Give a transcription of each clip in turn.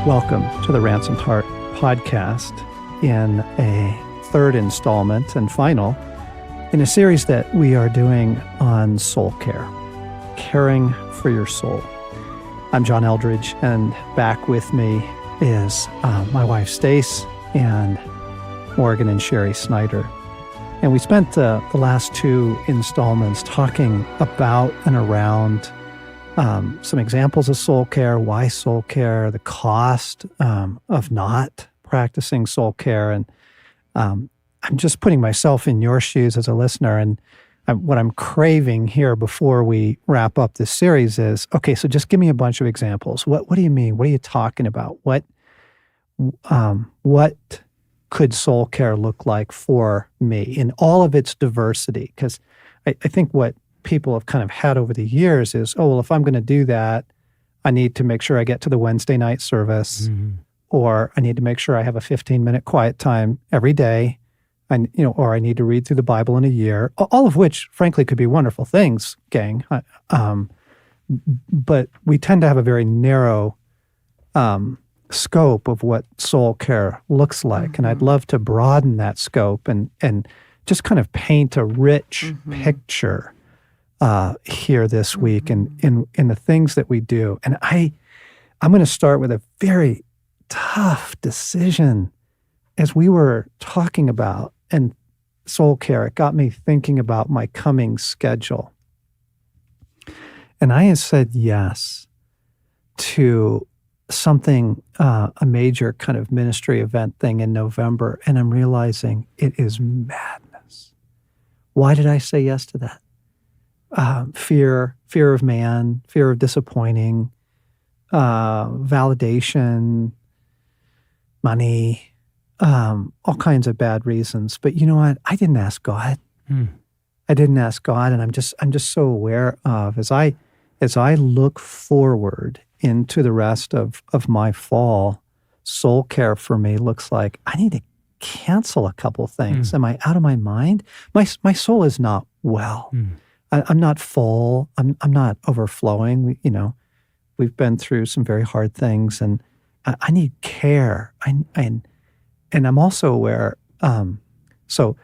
Welcome to the Ransomed Heart podcast in a third installment and final in a series that we are doing on soul care, caring for your soul. I'm John Eldridge, and back with me is my wife Stace and Morgan and Cherie Snyder. And we spent the last two installments talking about and around some examples of soul care, why soul care, the cost of not practicing soul care. And I'm just putting myself in your shoes as a listener. And what I'm craving here before we wrap up this series is, okay, so just give me a bunch of examples. What do you mean? What are you talking about? What could soul care look like for me in all of its diversity? Because I think what people have kind of had over the years is, oh, well, if I'm going to do that, I need to make sure I get to the Wednesday night service, or I need to make sure I have a 15-minute quiet time every day, or I need to read through the Bible in a year, all of which, frankly, could be wonderful things, gang. But we tend to have a very narrow scope of what soul care looks like, and I'd love to broaden that scope and just kind of paint a rich picture here this week in the things that we do. And I'm going to start with a very tough decision. As we were talking about and soul care, it got me thinking about my coming schedule. And I had said yes to something, a major kind of ministry event thing in November, and I'm realizing it is madness. Why did I say yes to that? Fear of man, fear of disappointing, validation, money, all kinds of bad reasons. But you know what? I didn't ask God. I didn't ask God, and I'm just so aware of as I look forward into the rest of my fall, soul care for me looks like I need to cancel a couple things. Am I out of my mind? My soul is not well. I'm not full. I'm not overflowing. We've been through some very hard things, and I need care. And I'm also aware. So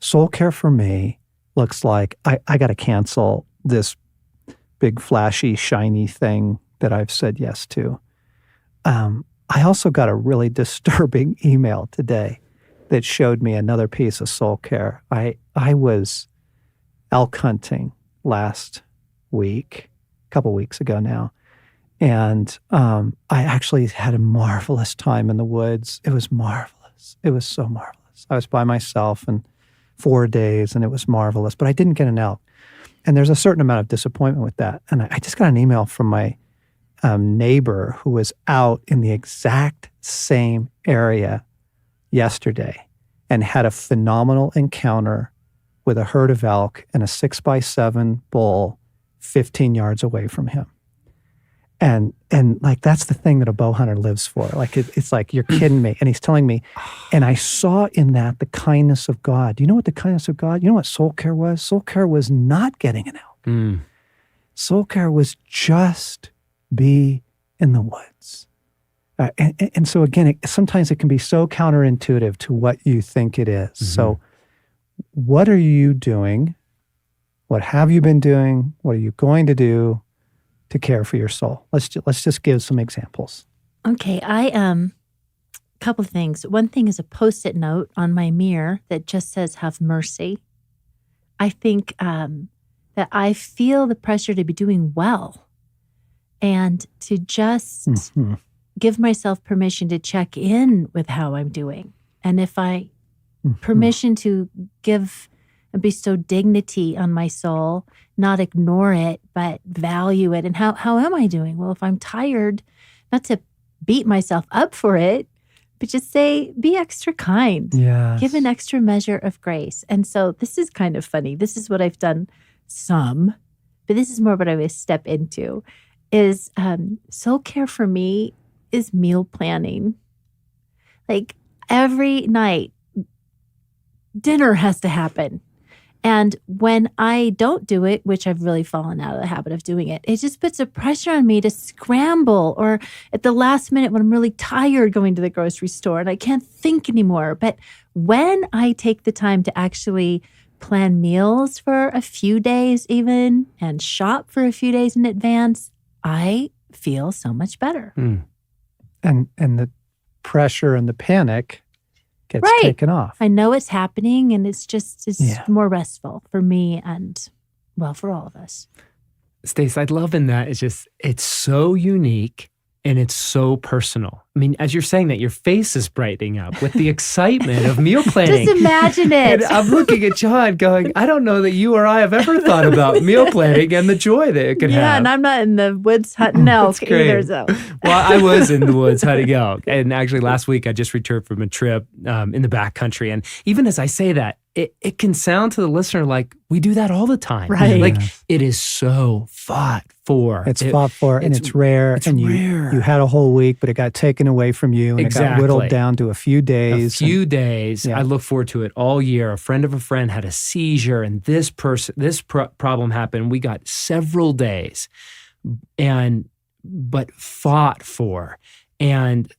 soul care for me looks like I got to cancel this big, flashy, shiny thing that I've said yes to. I also got a really disturbing email today that showed me another piece of soul care. I was elk hunting last week, a couple weeks ago now, and I actually had a marvelous time in the woods. It was marvelous. It was so marvelous. I was by myself and 4 days, and it was marvelous, but I didn't get an elk. And there's a certain amount of disappointment with that. And I just got an email from my neighbor who was out in the exact same area yesterday and had a phenomenal encounter with a herd of elk and a 6x7 bull 15 yards away from him. And like, that's the thing that a bow hunter lives for. Like, it's like, you're kidding me. And he's telling me, and I saw in that the kindness of God. Do you know what the kindness of God, you know what soul care was? Soul care was not getting an elk. Soul care was just be in the woods. And so again, sometimes it can be so counterintuitive to what you think it is. So what are you doing? What have you been doing? What are you going to do to care for your soul? Let's just give some examples. Okay, couple of things. One thing is a Post-it note on my mirror that just says, "Have mercy." I think that I feel the pressure to be doing well and to just give myself permission to check in with how I'm doing. And if I permission to give and bestow dignity on my soul, not ignore it, but value it. And how am I doing? Well, if I'm tired, not to beat myself up for it, but just say, be extra kind. Yes. Give an extra measure of grace. And so this is kind of funny. This is what I've done some, but this is more what I would step into, is soul care for me is meal planning. Like every night, dinner has to happen. And when I don't do it, which I've really fallen out of the habit of doing it, it just puts a pressure on me to scramble, or at the last minute when I'm really tired going to the grocery store and I can't think anymore. But when I take the time to actually plan meals for a few days even and shop for a few days in advance, I feel so much better. And the pressure and the panic gets taken off. I know it's happening, and it's more restful for me and, well, for all of us. Stace, I love in that it's so unique and it's so personal. I mean, as you're saying that, your face is brightening up with the excitement of meal planning. Just imagine it. And I'm looking at John going, I don't know that you or I have ever thought about meal planning and the joy that it could have. Yeah, and I'm not in the woods hunting elk either. So. Well, I was in the woods hunting elk. And actually last week I just returned from a trip in the backcountry. And even as I say that, it can sound to the listener like we do that all the time. Right. Like it is so fought for. It's fought for, and it's rare. It's and rare. You had a whole week, but it got taken away from you, and it got whittled down to a few days. I look forward to it all year. A friend of a friend had a seizure, and this problem happened. We got several days, but fought for. And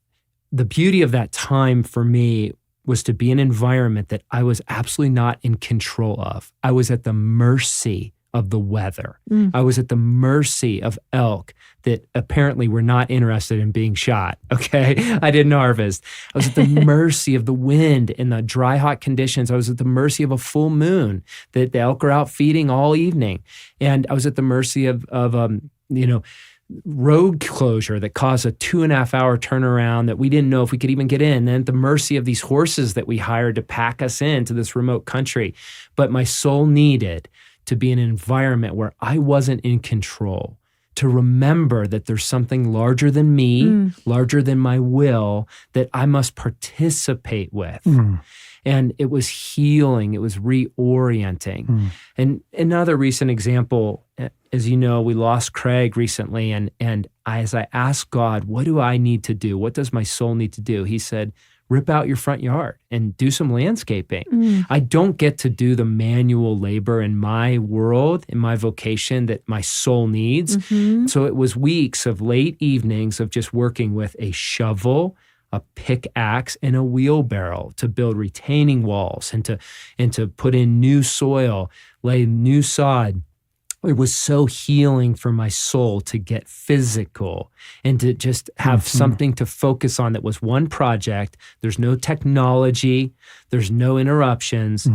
the beauty of that time for me was to be in an environment that I was absolutely not in control of. I was at the mercy of the weather. I was at the mercy of elk that apparently were not interested in being shot, okay? I didn't harvest. I was at the mercy of the wind and the dry, hot conditions. I was at the mercy of a full moon that the elk are out feeding all evening. And I was at the mercy of road closure that caused a 2.5-hour turnaround that we didn't know if we could even get in, and at the mercy of these horses that we hired to pack us into this remote country. But my soul needed to be in an environment where I wasn't in control, to remember that there's something larger than me, larger than my will, that I must participate with. And it was healing. It was reorienting. And another recent example, as you know, we lost Craig recently. And as I asked God, what do I need to do? What does my soul need to do? He said, rip out your front yard and do some landscaping. I don't get to do the manual labor in my world, in my vocation that my soul needs. So it was weeks of late evenings of just working with a shovel, a pickaxe, and a wheelbarrow to build retaining walls and to put in new soil, lay new sod. It was so healing for my soul to get physical and to just have something to focus on that was one project. There's no technology. There's no interruptions.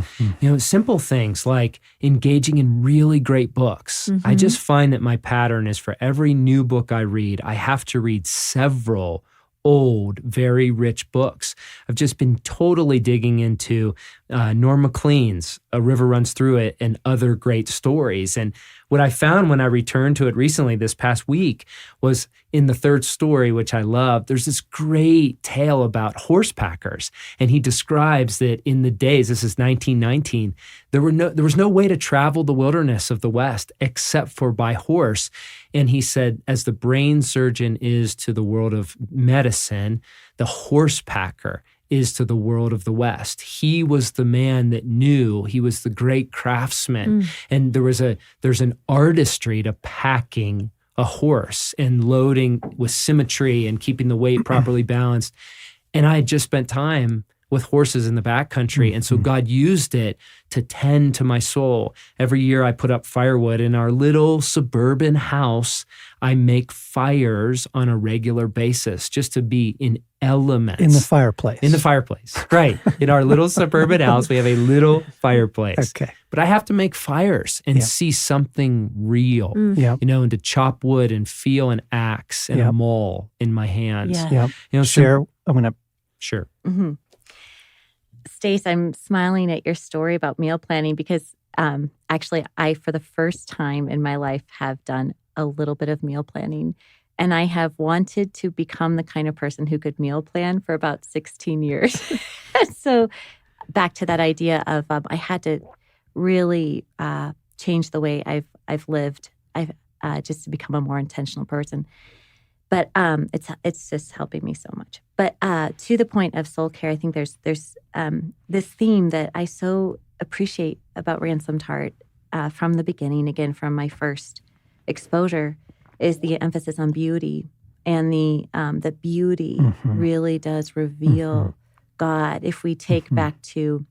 Simple things like engaging in really great books. I just find that my pattern is for every new book I read, I have to read several old, very rich books. I've just been totally digging into Norm Maclean's A River Runs Through It and other great stories. And what I found when I returned to it recently this past week was in the third story, which I love, there's this great tale about horse packers. And he describes that in the days, this is 1919, there was no way to travel the wilderness of the West except for by horse. And he said, as the brain surgeon is to the world of medicine, the horse packer is to the world of the West. He was the man that knew. He was the great craftsman. And there's an artistry to packing a horse and loading with symmetry and keeping the weight properly balanced. And I had just spent time with horses in the backcountry. And so God used it to tend to my soul. Every year I put up firewood in our little suburban house. I make fires on a regular basis just to be in elements. In the fireplace. In the fireplace, right. In our little suburban house, we have a little fireplace. Okay. But I have to make fires and see something real, and to chop wood and feel an axe and a maul in my hands. Share, I'm going to... Sure. Stace, I'm smiling at your story about meal planning because actually I, for the first time in my life, have done a little bit of meal planning. And I have wanted to become the kind of person who could meal plan for about 16 years. So back to that idea of I had to really change the way I've lived. Just to become a more intentional person. But it's just helping me so much. But to the point of soul care, I think there's this theme that I so appreciate about Ransomed Heart from the beginning, again, from my first exposure, is the emphasis on beauty. And the beauty really does reveal God. If we take back to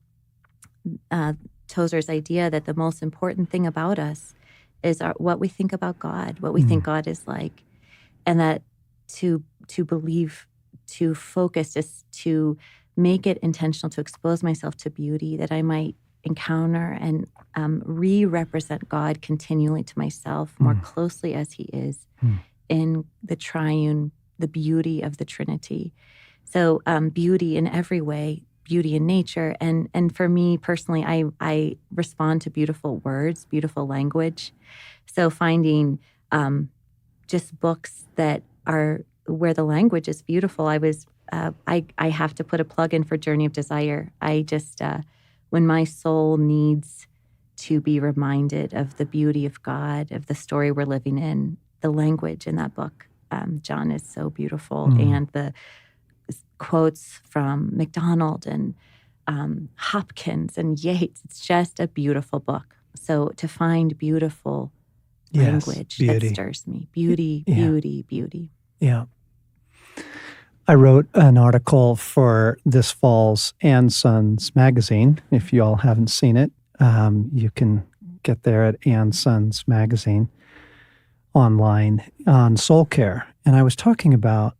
Tozer's idea that the most important thing about us is what we think about God, what we think God is like, and that to believe, to focus, is to make it intentional, to expose myself to beauty, that I might encounter and re-represent God continually to myself more closely as he is in the triune, the beauty of the Trinity. So beauty in every way, beauty in nature. And for me personally, I respond to beautiful words, beautiful language. So finding just books that are where the language is beautiful. I have to put a plug in for Journey of Desire. I just, when my soul needs to be reminded of the beauty of God, of the story we're living in, the language in that book, John, is so beautiful. And the quotes from MacDonald and Hopkins and Yeats, it's just a beautiful book. So to find beautiful language that stirs me. Beauty, beauty, beauty. Yeah. I wrote an article for this fall's And Sons magazine. If you all haven't seen it, you can get there at And Sons magazine online on soul care. And I was talking about,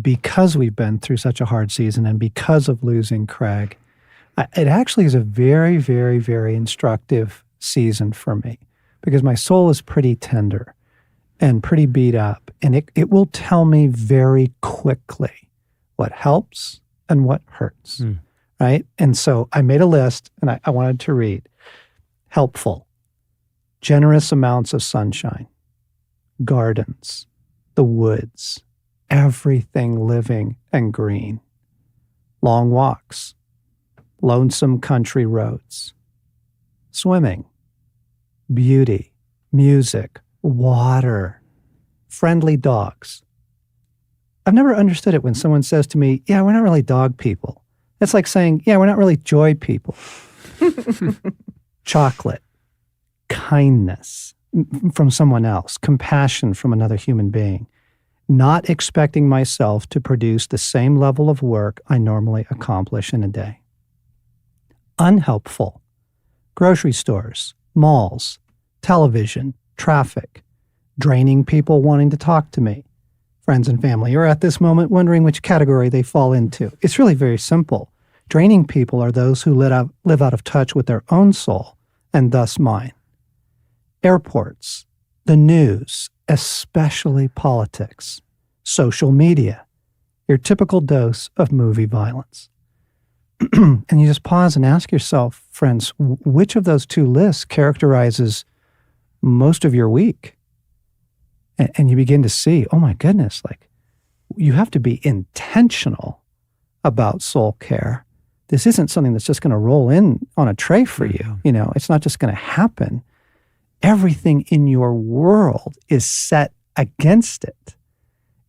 because we've been through such a hard season and because of losing Craig, it actually is a very, very, very instructive season for me because my soul is pretty tender and pretty beat up. And it will tell me very quickly what helps and what hurts, right? And so I made a list and I wanted to read. Helpful, generous amounts of sunshine, gardens, the woods, everything living and green, long walks, lonesome country roads, swimming, beauty, music, water, friendly dogs. I've never understood it when someone says to me, yeah, we're not really dog people. It's like saying, yeah, we're not really joy people. Chocolate, kindness from someone else, compassion from another human being, not expecting myself to produce the same level of work I normally accomplish in a day. Unhelpful, grocery stores, malls, television, traffic, draining people wanting to talk to me. Friends and family are at this moment wondering which category they fall into. It's really very simple. Draining people are those who live out of touch with their own soul, and thus mine. Airports, the news, especially politics, social media, your typical dose of movie violence. And you just pause and ask yourself, friends, which of those two lists characterizes most of your week? And you begin to see, oh my goodness, like you have to be intentional about soul care. This isn't something that's just going to roll in on a tray for you. You know, it's not just going to happen. Everything in your world is set against it.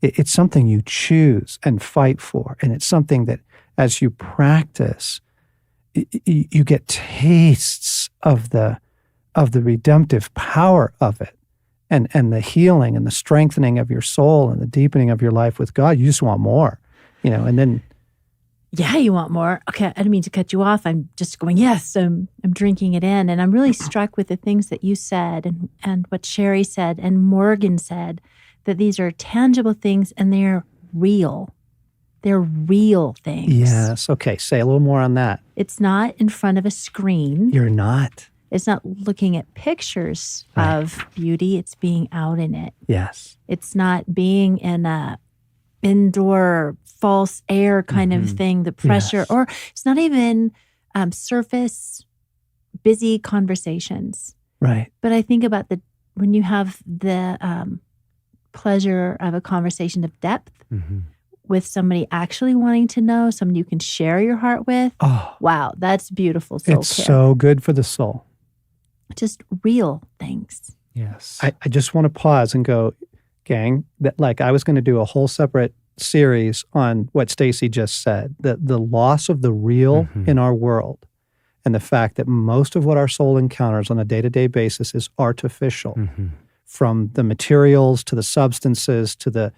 It's something you choose and fight for. And it's something that as you practice, you get tastes of the redemptive power of it. And the healing and the strengthening of your soul and the deepening of your life with God. You just want more, you know, and then. Yeah, you want more. Okay, I didn't mean to cut you off. I'm just going, yes, I'm drinking it in. And I'm really struck with the things that you said and what Cherie said and Morgan said, that these are tangible things and they're real. They're real things. Yes. Okay, say a little more on that. It's not in front of a screen. You're not. It's not looking at pictures of beauty. It's being out in it. Yes. It's not being in a indoor false air kind of thing, the pressure, or it's not even surface busy conversations. Right. But I think about when you have the pleasure of a conversation of depth with somebody actually wanting to know, somebody you can share your heart with. Oh, wow, that's beautiful soul It's care. so good for the soul. Just real things. Yes. I just want to pause and go, gang, that like I was going to do a whole separate series on what Stasi just said, the loss of the real in our world and the fact that most of what our soul encounters on a day-to-day basis is artificial, from the materials to the substances to the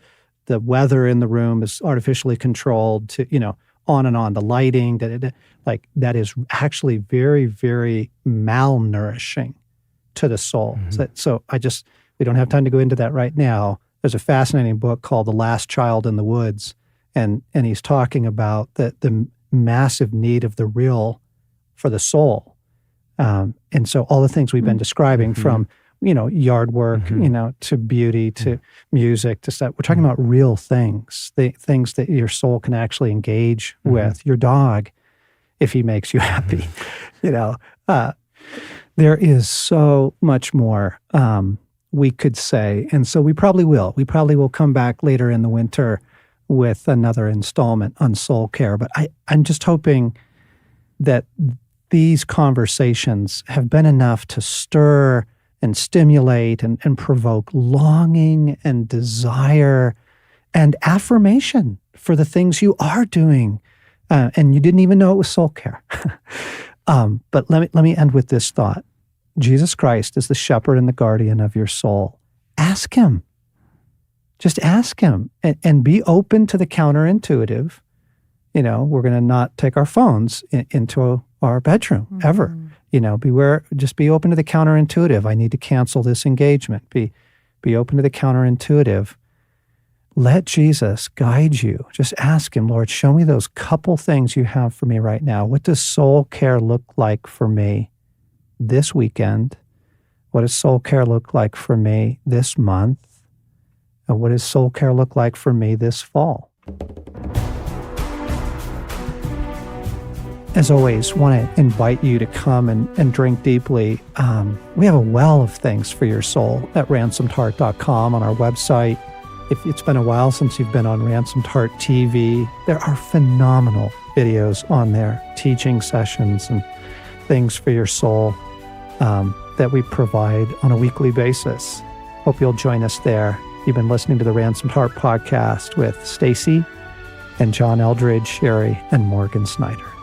weather in the room is artificially controlled to, on and on, the lighting, that is actually very, very malnourishing to the soul. So we don't have time to go into that right now. There's a fascinating book called The Last Child in the Woods, and he's talking about the massive need of the real for the soul. And so all the things we've been describing from, yard work, to beauty, to music, to stuff. We're talking about real things, the things that your soul can actually engage with. Your dog, if he makes you happy, there is so much more we could say. And so we probably will. We probably will come back later in the winter with another installment on soul care. But I'm just hoping that these conversations have been enough to stir and stimulate and provoke longing and desire and affirmation for the things you are doing. And you didn't even know it was soul care. But let me end with this thought. Jesus Christ is the shepherd and the guardian of your soul. Ask him. Just ask him and be open to the counterintuitive. We're going to not take our phones into our bedroom ever. Beware, just be open to the counterintuitive. I need to cancel this engagement. Be open to the counterintuitive. Let Jesus guide you. Just ask him, Lord, show me those couple things you have for me right now. What does soul care look like for me this weekend? What does soul care look like for me this month? And what does soul care look like for me this fall? As always, want to invite you to come and drink deeply. We have a well of things for your soul at ransomedheart.com on our website. If it's been a while since you've been on Ransomed Heart TV, there are phenomenal videos on there, teaching sessions and things for your soul that we provide on a weekly basis. Hope you'll join us there. You've been listening to the Ransomed Heart podcast with Stasi and John Eldridge, Cherie, and Morgan Snyder.